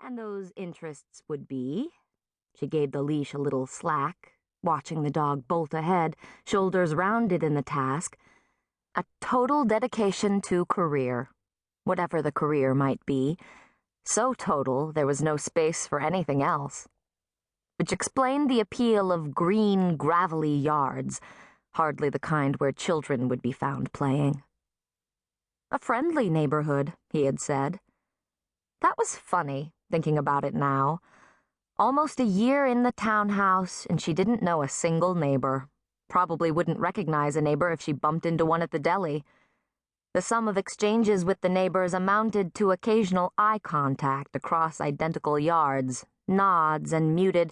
And those interests would be, she gave the leash a little slack, watching the dog bolt ahead, shoulders rounded in the task, a total dedication to career, whatever the career might be, so total there was no space for anything else. Which explained the appeal of green, gravelly yards, hardly the kind where children would be found playing. A friendly neighborhood, he had said. That was funny, thinking about it now. Almost a year in the townhouse, and she didn't know a single neighbor. Probably wouldn't recognize a neighbor if she bumped into one at the deli. The sum of exchanges with the neighbors amounted to occasional eye contact across identical yards, nods and muted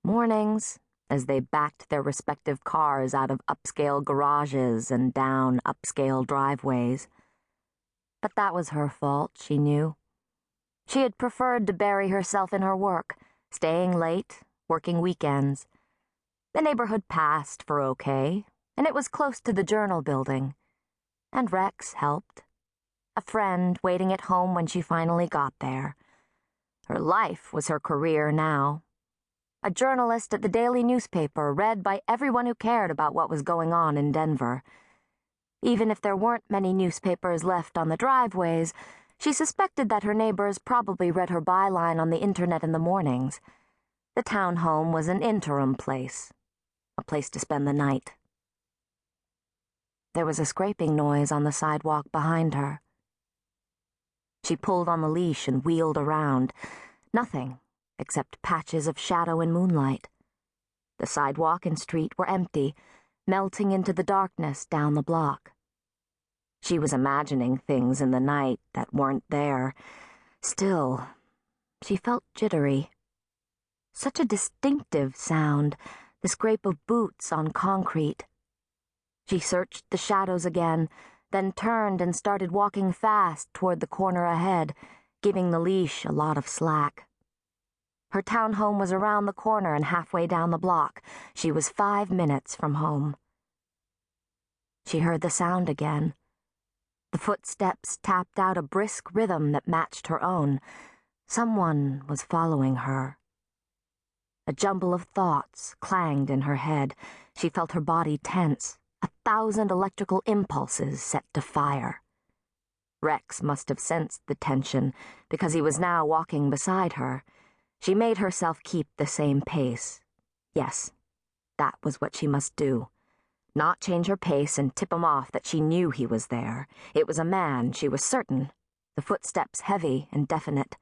mornings as they backed their respective cars out of upscale garages and down upscale driveways. But that was her fault, she knew. She had preferred to bury herself in her work, staying late, working weekends. The neighborhood passed for okay, and it was close to the Journal building. And Rex helped. A friend waiting at home when she finally got there. Her life was her career now. A journalist at the daily newspaper read by everyone who cared about what was going on in Denver. Even if there weren't many newspapers left on the driveways, she suspected that her neighbors probably read her byline on the internet in the mornings. The townhome was an interim place, a place to spend the night. There was a scraping noise on the sidewalk behind her. She pulled on the leash and wheeled around. Nothing, except patches of shadow and moonlight. The sidewalk and street were empty, melting into the darkness down the block. She was imagining things in the night that weren't there. Still, she felt jittery. Such a distinctive sound, the scrape of boots on concrete. She searched the shadows again, then turned and started walking fast toward the corner ahead, giving the leash a lot of slack. Her townhome was around the corner and halfway down the block. She was 5 minutes from home. She heard the sound again. The footsteps tapped out a brisk rhythm that matched her own. Someone was following her. A jumble of thoughts clanged in her head. She felt her body tense, 1,000 electrical impulses set to fire. Rex must have sensed the tension, because he was now walking beside her. She made herself keep the same pace. Yes, that was what she must do. Not change her pace and tip him off that she knew he was there. It was a man, she was certain, the footsteps heavy and definite.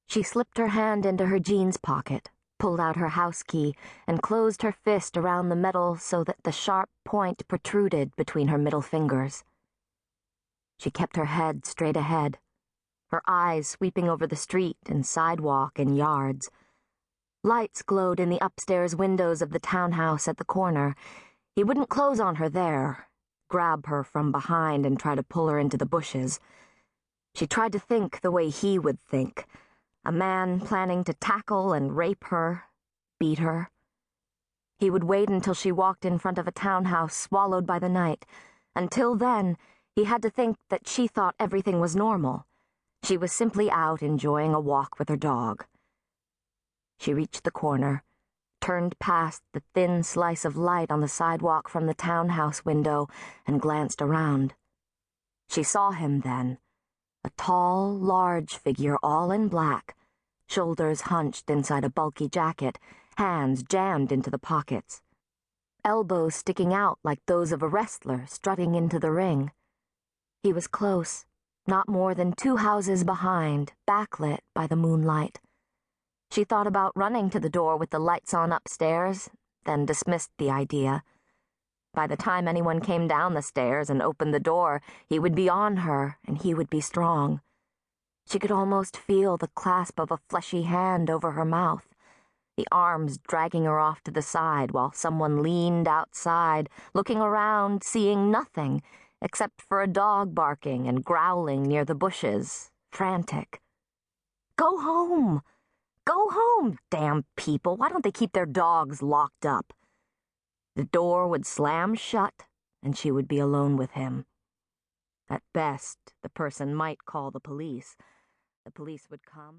She slipped her hand into her jeans pocket, pulled out her house key, and closed her fist around the metal so that the sharp point protruded between her middle fingers. She kept her head straight ahead, her eyes sweeping over the street and sidewalk and yards. Lights glowed in the upstairs windows of the townhouse at the corner. He wouldn't close on her there, grab her from behind and try to pull her into the bushes. She tried to think the way he would think. A man planning to tackle and rape her, beat her. He would wait until she walked in front of a townhouse swallowed by the night. Until then, he had to think that she thought everything was normal. She was simply out enjoying a walk with her dog. She reached the corner, turned past the thin slice of light on the sidewalk from the townhouse window, and glanced around. She saw him then, a tall, large figure all in black, shoulders hunched inside a bulky jacket, hands jammed into the pockets, elbows sticking out like those of a wrestler strutting into the ring. He was close, not more than 2 houses behind, backlit by the moonlight. She thought about running to the door with the lights on upstairs, then dismissed the idea. By the time anyone came down the stairs and opened the door, he would be on her, and he would be strong. She could almost feel the clasp of a fleshy hand over her mouth, the arms dragging her off to the side while someone leaned outside, looking around, seeing nothing, except for a dog barking and growling near the bushes, frantic. "Go home! Go home, damn people! Why don't they keep their dogs locked up?" The door would slam shut, and she would be alone with him. At best, the person might call the police. The police would come.